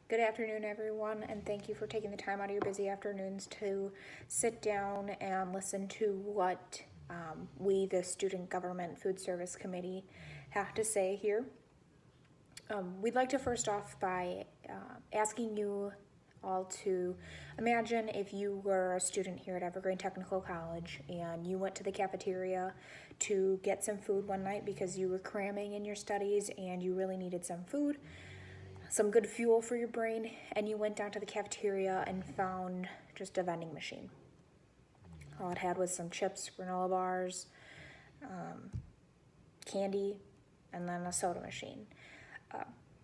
Good afternoon, everyone, and thank you for taking the time out of your busy afternoons to sit down and listen to what we, the Student Government Food Service Committee, have to say here. We'd like to first off by asking you all to imagine if you were a student here at Evergreen Technical College and you went to the cafeteria to get some food one night because you were cramming in your studies and you really needed some food, some good fuel for your brain, and you went down to the cafeteria and found just a vending machine. All it had was some chips, granola bars, candy, and then a soda machine.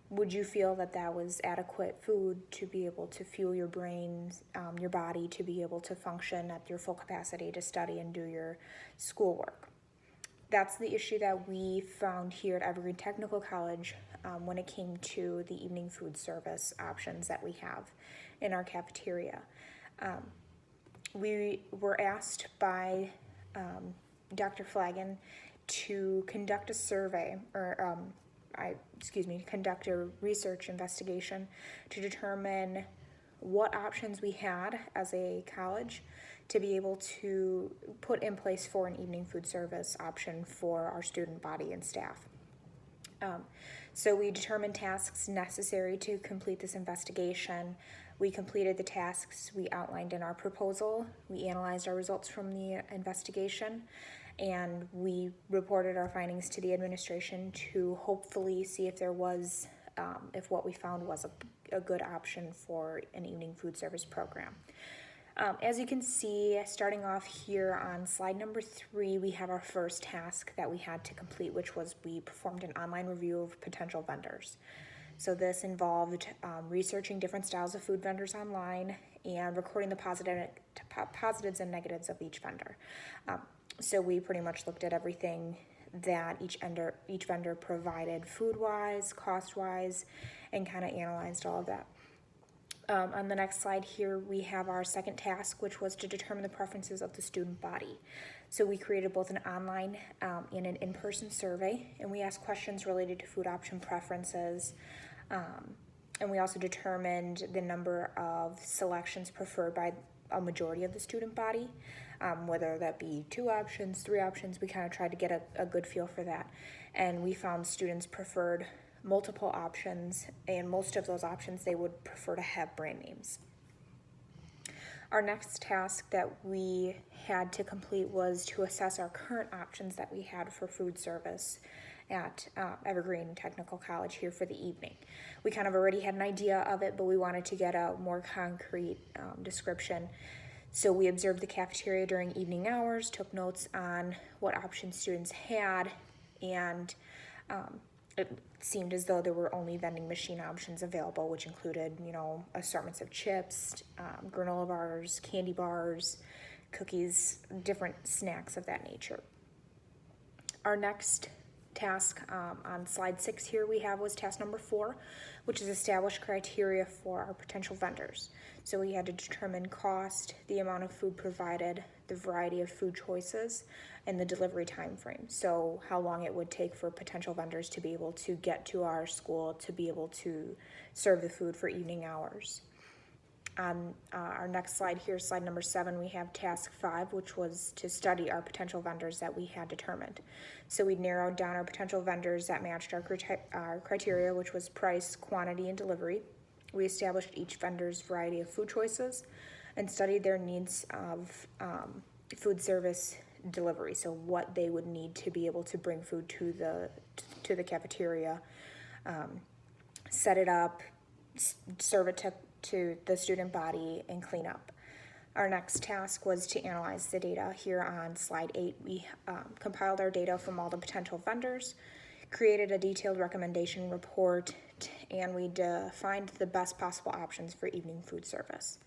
Would you feel that that was adequate food to be able to fuel your brain, your body, to be able to function at your full capacity to study and do your schoolwork? That's the issue that we found here at Evergreen Technical College when it came to the evening food service options that we have in our cafeteria. We were asked by Dr. Flaggen to conduct a survey, or conduct a research investigation to determine what options we had as a college to be able to put in place for an evening food service option for our student body and staff. So we determined tasks necessary to complete this investigation. We completed the tasks we outlined in our proposal. We analyzed our results from the investigation, and we reported our findings to the administration to hopefully see if there was, if what we found was a good option for an evening food service program. As you can see, starting off here on slide number 3, we have our first task that we had to complete, which was we performed an online review of potential vendors. So this involved researching different styles of food vendors online and recording the positives and negatives of each vendor. So we pretty much looked at everything that each vendor provided food-wise, cost-wise, and kind of analyzed all of that. On the next slide here, we have our second task, which was to determine the preferences of the student body. So we created both an online and an in-person survey, and we asked questions related to food option preferences, and we also determined the number of selections preferred by a majority of the student body, whether that be 2 options, 3 options. We kind of tried to get a good feel for that, and we found students preferred multiple options, and most of those options they would prefer to have brand names. Our next task that we had to complete was to assess our current options that we had for food service at Evergreen Technical College here for the evening. We kind of already had an idea of it, but we wanted to get a more concrete description. So we observed the cafeteria during evening hours, took notes on what options students had, and it seemed as though there were only vending machine options available, which included, assortments of chips, granola bars, candy bars, cookies, different snacks of that nature. Our next task on slide 6 here was task number 4, which is establish criteria for our potential vendors. So we had to determine cost, the amount of food provided, the variety of food choices, and the delivery time frame. So how long it would take for potential vendors to be able to get to our school to be able to serve the food for evening hours. On our next slide here, slide number 7, we have task 5, which was to study our potential vendors that we had determined. So we narrowed down our potential vendors that matched our criteria, which was price, quantity, and delivery. We established each vendor's variety of food choices and studied their needs of food service delivery, so what they would need to be able to bring food to the cafeteria, set it up, serve it to the student body, and clean up. Our next task was to analyze the data. Here on slide 8, we compiled our data from all the potential vendors, created a detailed recommendation report, and we defined the best possible options for evening food service.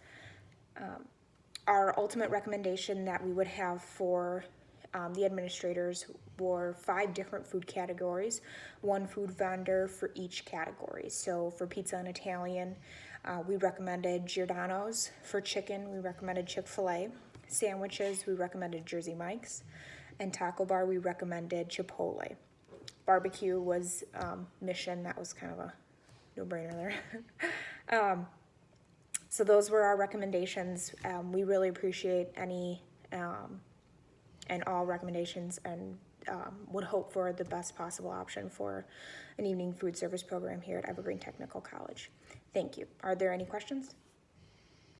Our ultimate recommendation that we would have for the administrators were 5 different food categories, 1 food vendor for each category. So for pizza and Italian, we recommended Giordano's. For chicken, we recommended Chick-fil-A. Sandwiches, we recommended Jersey Mike's. And taco bar, we recommended Chipotle. Barbecue was Mission. That was kind of a no-brainer there. So those were our recommendations. We really appreciate any and all recommendations, and would hope for the best possible option for an evening food service program here at Evergreen Technical College. Thank you. Are there any questions?